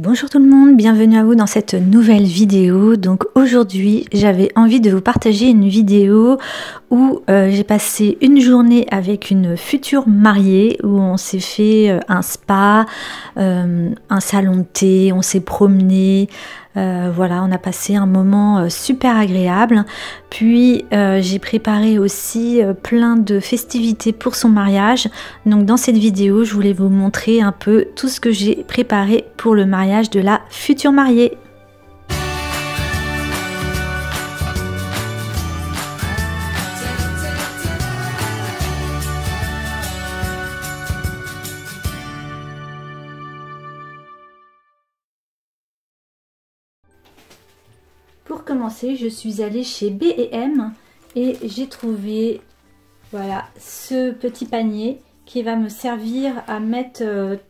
Bonjour tout le monde, bienvenue à vous dans cette nouvelle vidéo. Donc aujourd'hui j'avais envie de vous partager une vidéo où j'ai passé une journée avec une future mariée, où on s'est fait un spa, un salon de thé, on s'est promené. Voilà, on a passé un moment super agréable. Puis j'ai préparé aussi plein de festivités pour son mariage. Donc dans cette vidéo, je voulais vous montrer un peu tout ce que j'ai préparé pour le mariage de la future mariée. Pour commencer, je suis allée chez B&M et j'ai trouvé voilà ce petit panier qui va me servir à mettre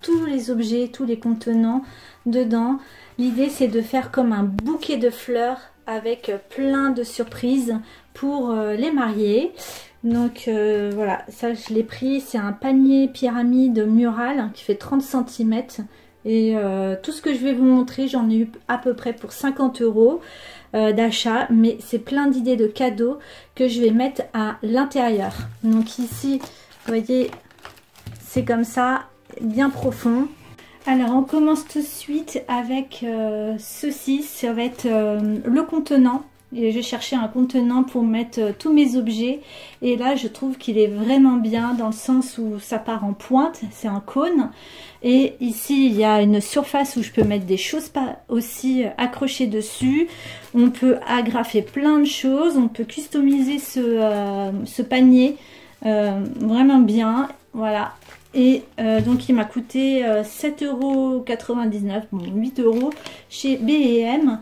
tous les objets, tous les contenants dedans. L'idée c'est de faire comme un bouquet de fleurs avec plein de surprises pour les mariés. Donc voilà, ça je l'ai pris, c'est un panier pyramide mural qui fait 30 cm. Et tout ce que je vais vous montrer, j'en ai eu à peu près pour 50 € d'achat, mais c'est plein d'idées de cadeaux que je vais mettre à l'intérieur. Donc ici, vous voyez, c'est comme ça, bien profond. Alors on commence tout de suite avec ceci, ça va être le contenant. Et je cherchais un contenant pour mettre tous mes objets, et là je trouve qu'il est vraiment bien dans le sens où ça part en pointe, c'est un cône, et ici il y a une surface où je peux mettre des choses aussi accrochées dessus. On peut agrafer plein de choses, on peut customiser ce panier vraiment bien, voilà. Et donc il m'a coûté 7,99 €, bon, 8 € chez B&M.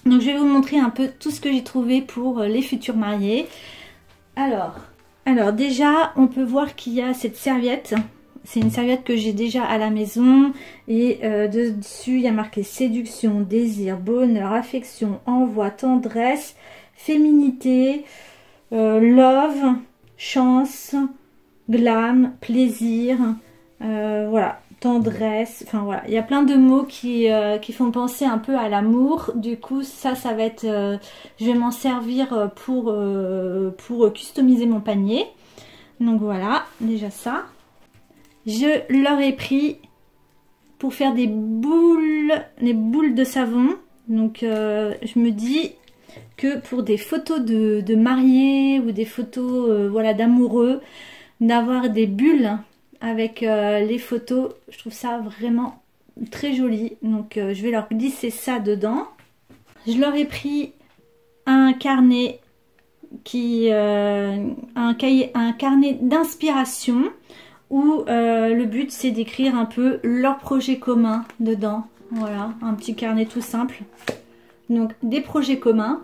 Donc je vais vous montrer un peu tout ce que j'ai trouvé pour les futurs mariés. Alors déjà on peut voir qu'il y a cette serviette. C'est une serviette que j'ai déjà à la maison. Et dessus il y a marqué séduction, désir, bonheur, affection, envoi, tendresse, féminité, love, chance, glam, plaisir, voilà. Tendresse, enfin voilà, il y a plein de mots qui font penser un peu à l'amour. Du coup ça va être, je vais m'en servir pour customiser mon panier. Donc voilà, déjà ça. Je leur ai pris pour faire des boules de savon. Donc je me dis que pour des photos de mariés ou des photos voilà, d'amoureux, d'avoir des bulles avec les photos, je trouve ça vraiment très joli. Donc je vais leur glisser ça dedans. Je leur ai pris un carnet un carnet d'inspiration où le but c'est d'écrire un peu leur projet commun dedans. Voilà, un petit carnet tout simple. Donc des projets communs.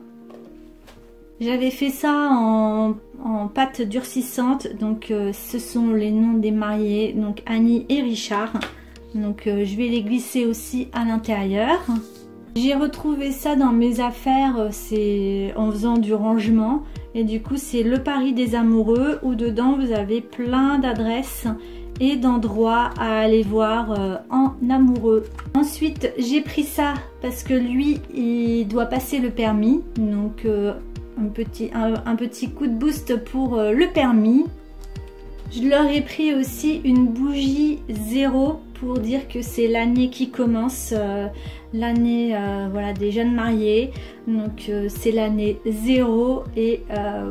J'avais fait ça en pâte durcissante, donc ce sont les noms des mariés, donc Annie et Richard. Donc je vais les glisser aussi à l'intérieur. J'ai retrouvé ça dans mes affaires, c'est en faisant du rangement. Et du coup c'est le pari des amoureux, où dedans vous avez plein d'adresses et d'endroits à aller voir en amoureux. Ensuite j'ai pris ça parce que lui il doit passer le permis, donc un petit coup de boost pour le permis. Je leur ai pris aussi une bougie 0 pour dire que c'est l'année qui commence, l'année voilà, des jeunes mariés. Donc c'est l'année 0 et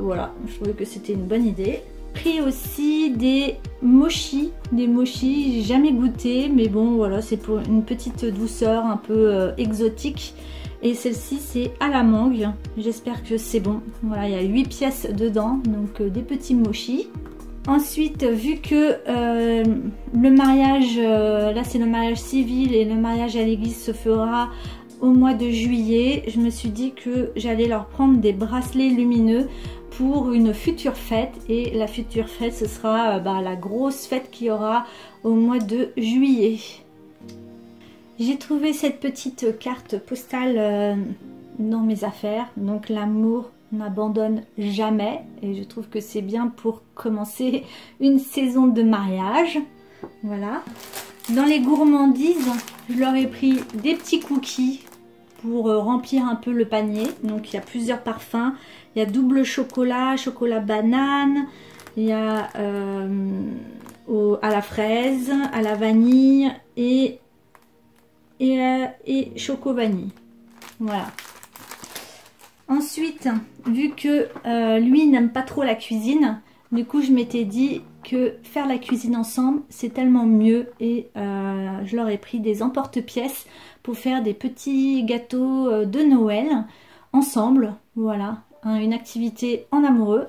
voilà, je trouvais que c'était une bonne idée. J'ai pris aussi des mochis, j'ai jamais goûté, mais bon voilà, c'est pour une petite douceur un peu exotique. Et celle-ci c'est à la mangue, j'espère que c'est bon. Voilà, il y a 8 pièces dedans, donc des petits mochis. Ensuite, vu que le mariage, là c'est le mariage civil et le mariage à l'église se fera au mois de juillet, je me suis dit que j'allais leur prendre des bracelets lumineux pour une future fête. Et la future fête, ce sera la grosse fête qu'il y aura au mois de juillet. J'ai trouvé cette petite carte postale dans mes affaires. Donc l'amour n'abandonne jamais. Et je trouve que c'est bien pour commencer une saison de mariage. Voilà. Dans les gourmandises, je leur ai pris des petits cookies pour remplir un peu le panier. Donc il y a plusieurs parfums. Il y a double chocolat, chocolat banane. Il y a à la fraise, à la vanille et choco vanille. Voilà. Ensuite, vu que lui n'aime pas trop la cuisine, du coup je m'étais dit que faire la cuisine ensemble c'est tellement mieux, et je leur ai pris des emporte-pièces pour faire des petits gâteaux de Noël ensemble. Voilà, une activité en amoureux.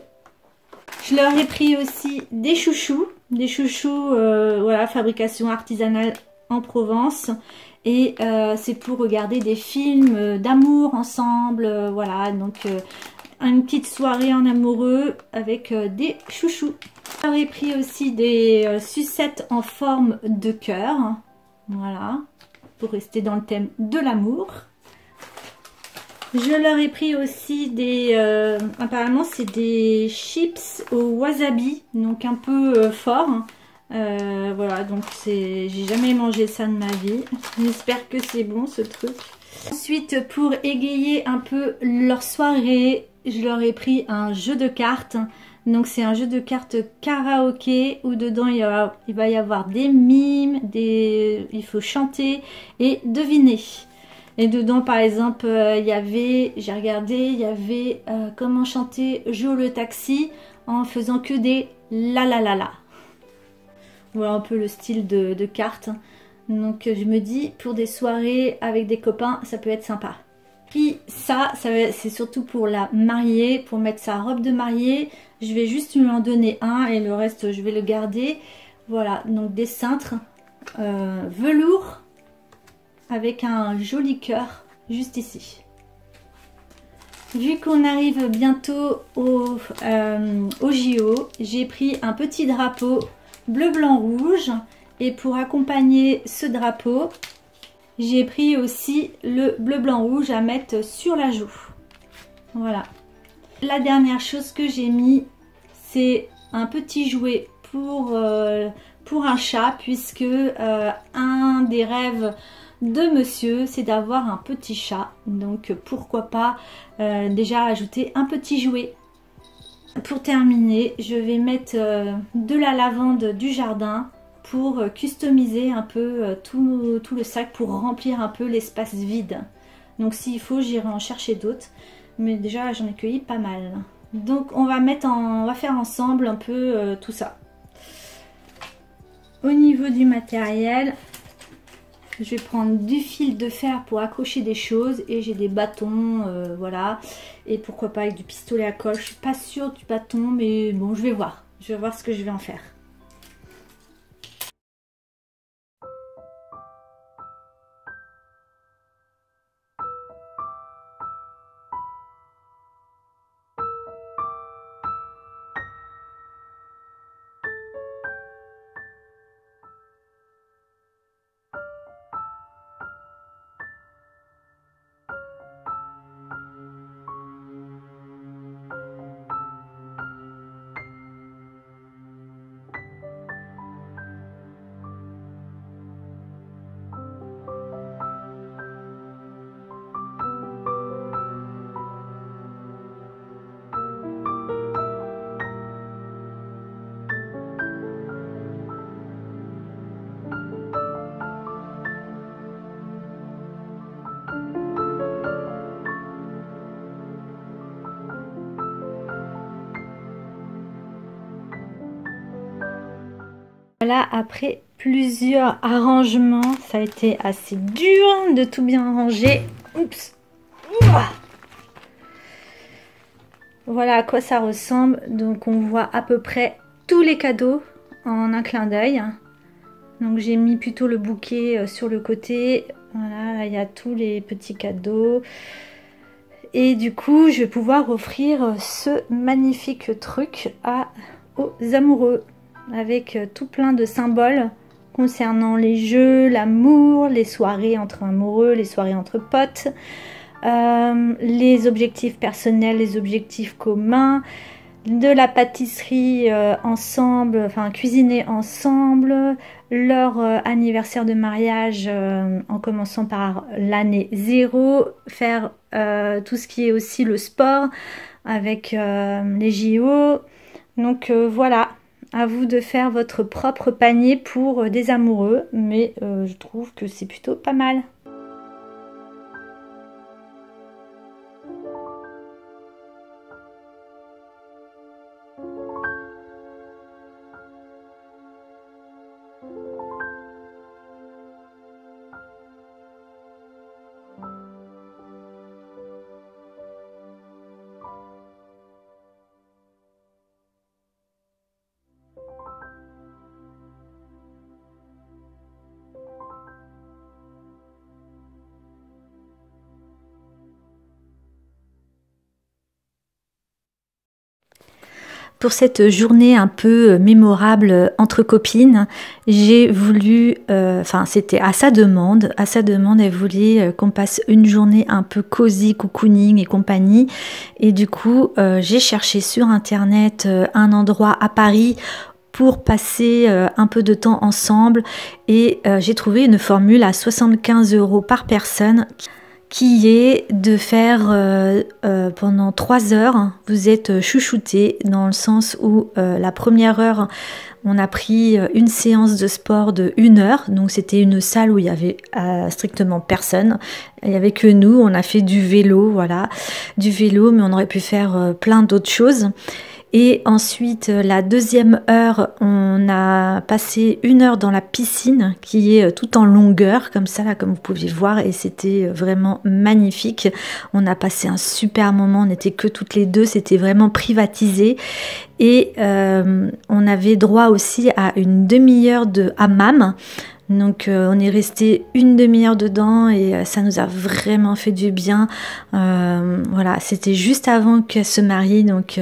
Je leur ai pris aussi des chouchous, voilà, fabrication artisanale en Provence. Et c'est pour regarder des films d'amour ensemble, voilà, donc une petite soirée en amoureux avec des chouchous. J'aurais pris aussi des sucettes en forme de cœur, voilà, pour rester dans le thème de l'amour. Je leur ai pris aussi des, apparemment c'est des chips au wasabi, donc un peu fort. Voilà, donc j'ai jamais mangé ça de ma vie. J'espère que c'est bon ce truc. Ensuite, pour égayer un peu leur soirée, je leur ai pris un jeu de cartes. Donc c'est un jeu de cartes karaoké où dedans il va y avoir des mimes, il faut chanter et deviner. Et dedans par exemple il y avait, j'ai regardé, il y avait comment chanter Jo le taxi en faisant que des la la la la. Voilà un peu le style de cartes. Donc je me dis pour des soirées avec des copains ça peut être sympa. Puis ça c'est surtout pour la mariée, pour mettre sa robe de mariée. Je vais juste lui en donner un et le reste je vais le garder. Voilà, donc des cintres velours avec un joli cœur juste ici. Vu qu'on arrive bientôt au JO, j'ai pris un petit drapeau bleu, blanc, rouge. Et pour accompagner ce drapeau, j'ai pris aussi le bleu, blanc, rouge à mettre sur la joue. Voilà. La dernière chose que j'ai mis, c'est un petit jouet pour un chat, puisque un des rêves de monsieur, c'est d'avoir un petit chat. Donc pourquoi pas déjà ajouter un petit jouet. Pour terminer, je vais mettre de la lavande du jardin pour customiser un peu tout le sac, pour remplir un peu l'espace vide. Donc s'il faut, j'irai en chercher d'autres, mais déjà j'en ai cueilli pas mal. Donc on va faire ensemble un peu tout ça. Au niveau du matériel, je vais prendre du fil de fer pour accrocher des choses, et j'ai des bâtons, voilà, et pourquoi pas avec du pistolet à colle. Je suis pas sûre du bâton, mais bon, je vais voir ce que je vais en faire. Voilà, après plusieurs arrangements, ça a été assez dur de tout bien ranger. Oups. Voilà à quoi ça ressemble. Donc on voit à peu près tous les cadeaux en un clin d'œil. Donc j'ai mis plutôt le bouquet sur le côté. Voilà, là, il y a tous les petits cadeaux. Et du coup, je vais pouvoir offrir ce magnifique truc aux amoureux, avec tout plein de symboles concernant les jeux, l'amour, les soirées entre amoureux, les soirées entre potes, les objectifs personnels, les objectifs communs, de la pâtisserie ensemble, enfin cuisiner ensemble, leur anniversaire de mariage en commençant par l'année 0, faire tout ce qui est aussi le sport avec les JO. Donc voilà, à vous de faire votre propre panier pour des amoureux, mais je trouve que c'est plutôt pas mal. Pour cette journée un peu mémorable entre copines, j'ai voulu, enfin c'était à sa demande, elle voulait qu'on passe une journée un peu cosy, cocooning et compagnie. Et du coup, j'ai cherché sur internet un endroit à Paris pour passer un peu de temps ensemble et j'ai trouvé une formule à 75 € par personne qui est de faire pendant 3 heures, vous êtes chouchouté dans le sens où la première heure, on a pris une séance de sport de 1 heure, donc c'était une salle où il y avait strictement personne, il n'y avait que nous, on a fait du vélo, voilà, du vélo, mais on aurait pu faire plein d'autres choses. Et ensuite, la deuxième heure, on a passé 1 heure dans la piscine qui est tout en longueur, comme ça, là, comme vous pouviez voir, et c'était vraiment magnifique. On a passé un super moment, on n'était que toutes les deux, c'était vraiment privatisé. Et on avait droit aussi à une demi-heure de hammam. Donc on est resté une demi-heure dedans et ça nous a vraiment fait du bien. Voilà, c'était juste avant qu'elle se marie, donc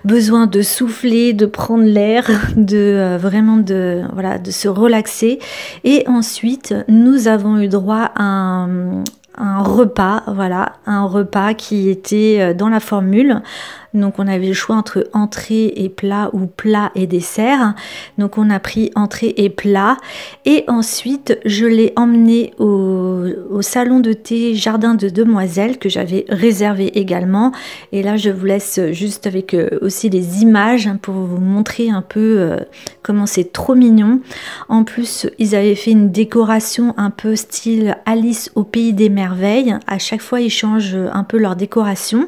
besoin de souffler, de prendre l'air, de vraiment de se relaxer. Et ensuite, nous avons eu droit à un repas, voilà, un repas qui était dans la formule. Donc on avait le choix entre entrée et plat ou plat et dessert. Donc on a pris entrée et plat. Et ensuite je l'ai emmené au salon de thé Jardin de Demoiselles que j'avais réservé également. Et là je vous laisse juste avec aussi les images pour vous montrer un peu comment c'est trop mignon. En plus ils avaient fait une décoration un peu style Alice au pays des merveilles. À chaque fois ils changent un peu leur décoration.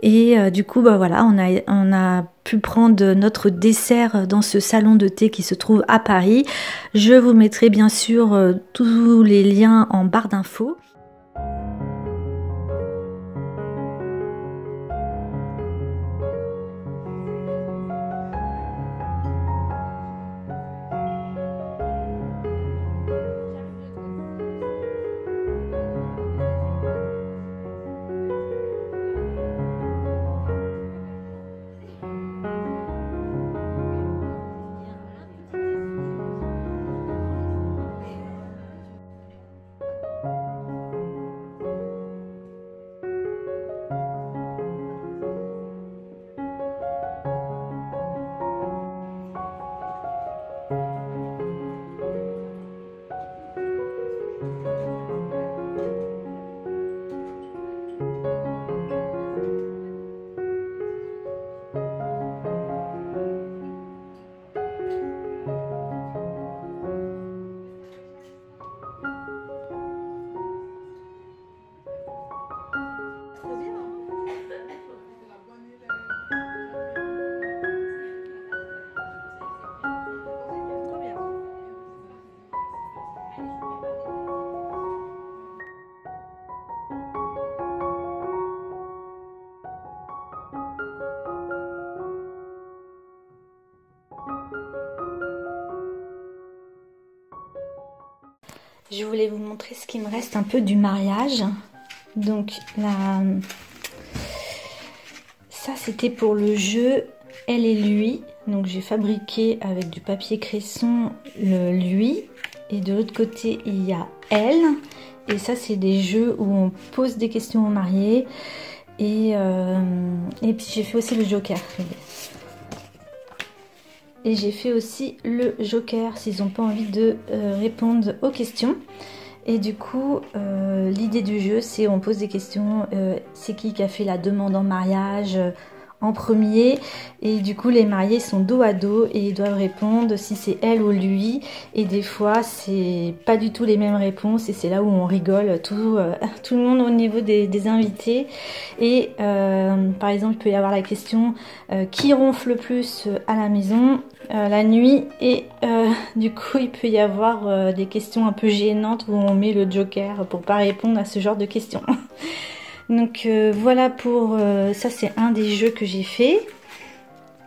Et du coup, bah voilà, on a pu prendre notre dessert dans ce salon de thé qui se trouve à Paris. Je vous mettrai bien sûr tous les liens en barre d'infos. Je voulais vous montrer ce qui me reste un peu du mariage. Donc là, ça c'était pour le jeu Elle et lui. Donc j'ai fabriqué avec du papier cresson le lui. Et de l'autre côté il y a elle. Et ça c'est des jeux où on pose des questions aux mariés. Et puis j'ai fait aussi le joker. Et j'ai fait aussi le joker s'ils n'ont pas envie de répondre aux questions. Et du coup, l'idée du jeu, c'est on pose des questions. C'est qui a fait la demande en mariage en premier, et du coup les mariés sont dos à dos et ils doivent répondre si c'est elle ou lui, et des fois c'est pas du tout les mêmes réponses et c'est là où on rigole tout le monde au niveau des invités. Et par exemple il peut y avoir la question qui ronfle le plus à la maison la nuit, et du coup il peut y avoir des questions un peu gênantes où on met le joker pour pas répondre à ce genre de questions. Donc voilà pour ça, c'est un des jeux que j'ai fait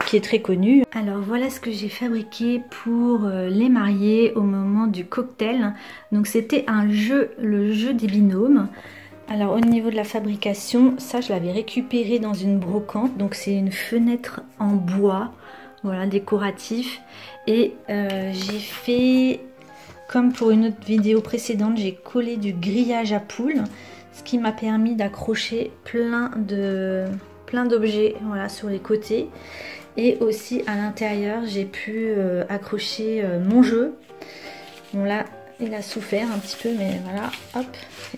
qui est très connu. Alors voilà ce que j'ai fabriqué pour les mariés au moment du cocktail. Donc c'était un jeu, le jeu des binômes. Alors au niveau de la fabrication, ça je l'avais récupéré dans une brocante. Donc c'est une fenêtre en bois, voilà, décoratif. Et j'ai fait, comme pour une autre vidéo précédente, j'ai collé du grillage à poules, ce qui m'a permis d'accrocher plein d'objets, voilà, sur les côtés. Et aussi à l'intérieur j'ai pu accrocher mon jeu. Bon là il a souffert un petit peu, mais voilà, hop.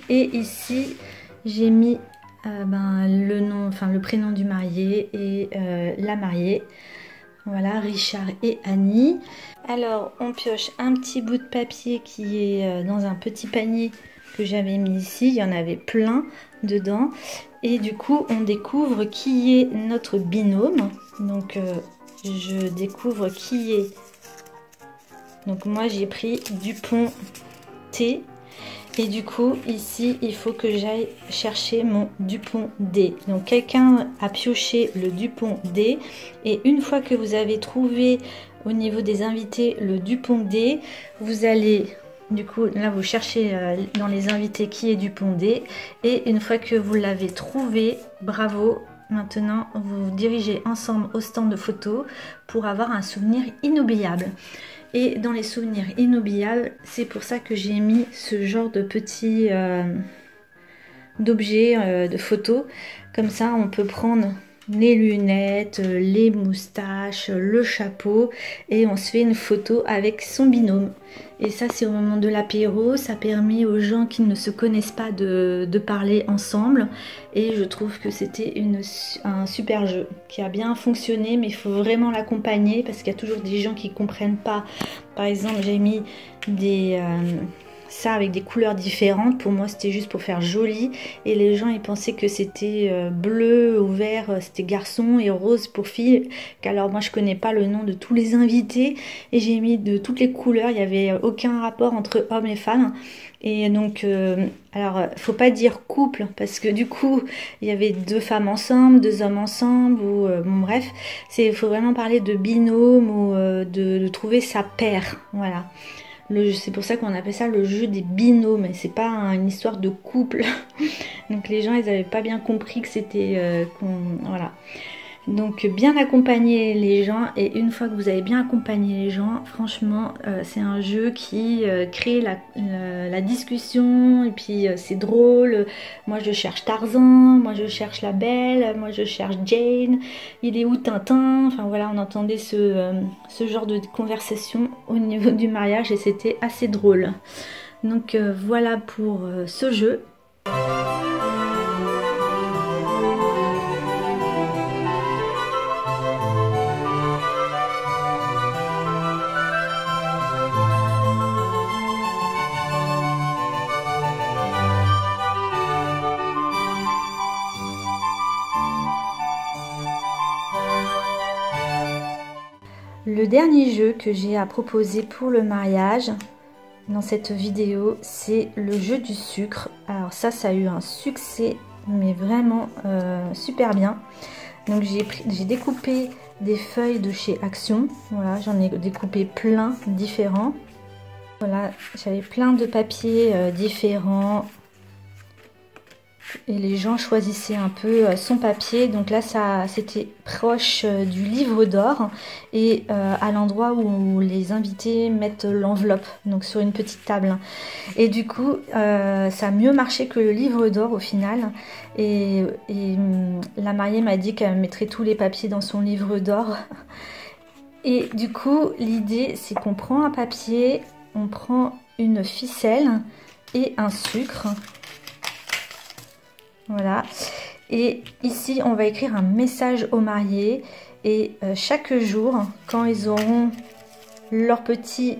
Et ici j'ai mis le nom, enfin le prénom du marié et la mariée. Voilà, Richard et Annie. Alors on pioche un petit bout de papier qui est dans un petit panier que j'avais mis ici. Il y en avait plein dedans. Et du coup on découvre qui est notre binôme. Donc je découvre qui est. Donc moi j'ai pris Dupont T. Et du coup ici il faut que j'aille chercher mon Dupont D. Donc quelqu'un a pioché le Dupont D. Et une fois que vous avez trouvé au niveau des invités le Dupont D, vous allez, du coup là vous cherchez dans les invités qui est Dupont D. Et une fois que vous l'avez trouvé, bravo. Maintenant vous vous dirigez ensemble au stand de photos pour avoir un souvenir inoubliable. Et dans les souvenirs inoubliables, c'est pour ça que j'ai mis ce genre de petits d'objets de photos. Comme ça on peut prendre les lunettes, les moustaches, le chapeau, et on se fait une photo avec son binôme. Et ça c'est au moment de l'apéro, ça permet aux gens qui ne se connaissent pas de parler ensemble. Et je trouve que c'était un super jeu qui a bien fonctionné, mais il faut vraiment l'accompagner parce qu'il y a toujours des gens qui ne comprennent pas. Par exemple j'ai mis ça avec des couleurs différentes. Pour moi c'était juste pour faire joli, et les gens ils pensaient que c'était bleu ou vert c'était garçon, et rose pour fille. Alors moi je connais pas le nom de tous les invités et j'ai mis de toutes les couleurs, il n'y avait aucun rapport entre hommes et femmes. Et donc alors faut pas dire couple parce que du coup il y avait deux femmes ensemble, deux hommes ensemble, ou bon bref, il faut vraiment parler de binôme ou de trouver sa paire, voilà. C'est pour ça qu'on appelle ça le jeu des binômes, et c'est pas une histoire de couple. Donc les gens ils avaient pas bien compris que c'était voilà. Donc bien accompagner les gens, et une fois que vous avez bien accompagné les gens, franchement c'est un jeu qui crée la discussion, et puis c'est drôle. Moi je cherche Tarzan, moi je cherche la Belle, moi je cherche Jane, il est où Tintin, enfin voilà, on entendait ce genre de conversation au niveau du mariage et c'était assez drôle. Donc voilà pour ce jeu. Le dernier jeu que j'ai à proposer pour le mariage dans cette vidéo, c'est le jeu du sucre. Alors ça a eu un succès, mais vraiment super bien. Donc j'ai découpé des feuilles de chez Action. Voilà, j'en ai découpé plein différents. Voilà, j'avais plein de papiers différents. Et les gens choisissaient un peu son papier. Donc là c'était proche du livre d'or, et à l'endroit où les invités mettent l'enveloppe, donc sur une petite table. Et du coup ça a mieux marché que le livre d'or au final. Et la mariée m'a dit qu'elle mettrait tous les papiers dans son livre d'or. Et du coup, l'idée, c'est qu'on prend un papier, on prend une ficelle et un sucre. Voilà. Et ici, on va écrire un message aux mariés. Et chaque jour, quand ils auront leur petit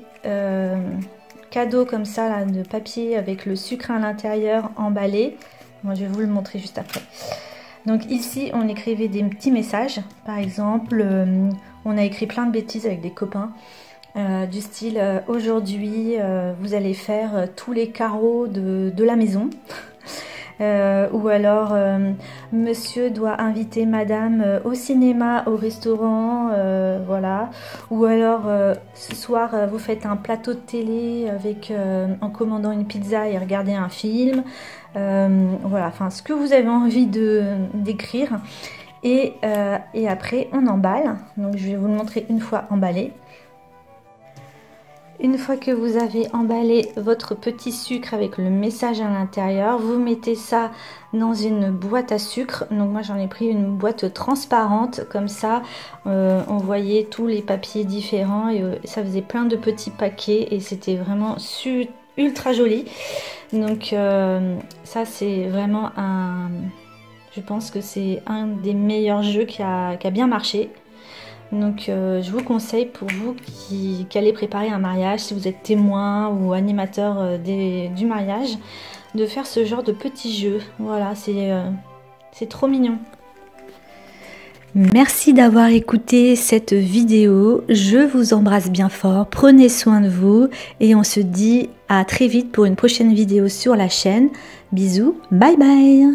cadeau comme ça, là, de papier avec le sucre à l'intérieur emballé, moi je vais vous le montrer juste après. Donc ici, on écrivait des petits messages. Par exemple, on a écrit plein de bêtises avec des copains. Du style, aujourd'hui, vous allez faire tous les carreaux de la maison. Ou alors, monsieur doit inviter madame au cinéma, au restaurant, voilà. Ou alors, ce soir, vous faites un plateau de télé avec, en commandant une pizza et regardez un film. Voilà, enfin, ce que vous avez envie d'écrire. Et après, on emballe. Donc, je vais vous le montrer une fois emballé. Une fois que vous avez emballé votre petit sucre avec le message à l'intérieur, vous mettez ça dans une boîte à sucre. Donc moi j'en ai pris une boîte transparente, comme ça on voyait tous les papiers différents et ça faisait plein de petits paquets et c'était vraiment ultra joli. Donc ça c'est vraiment je pense que c'est un des meilleurs jeux qui a bien marché. Donc je vous conseille, pour vous qui allez préparer un mariage, si vous êtes témoin ou animateur du mariage, de faire ce genre de petits jeux. Voilà, c'est trop mignon. Merci d'avoir écouté cette vidéo. Je vous embrasse bien fort, prenez soin de vous et on se dit à très vite pour une prochaine vidéo sur la chaîne. Bisous, bye bye.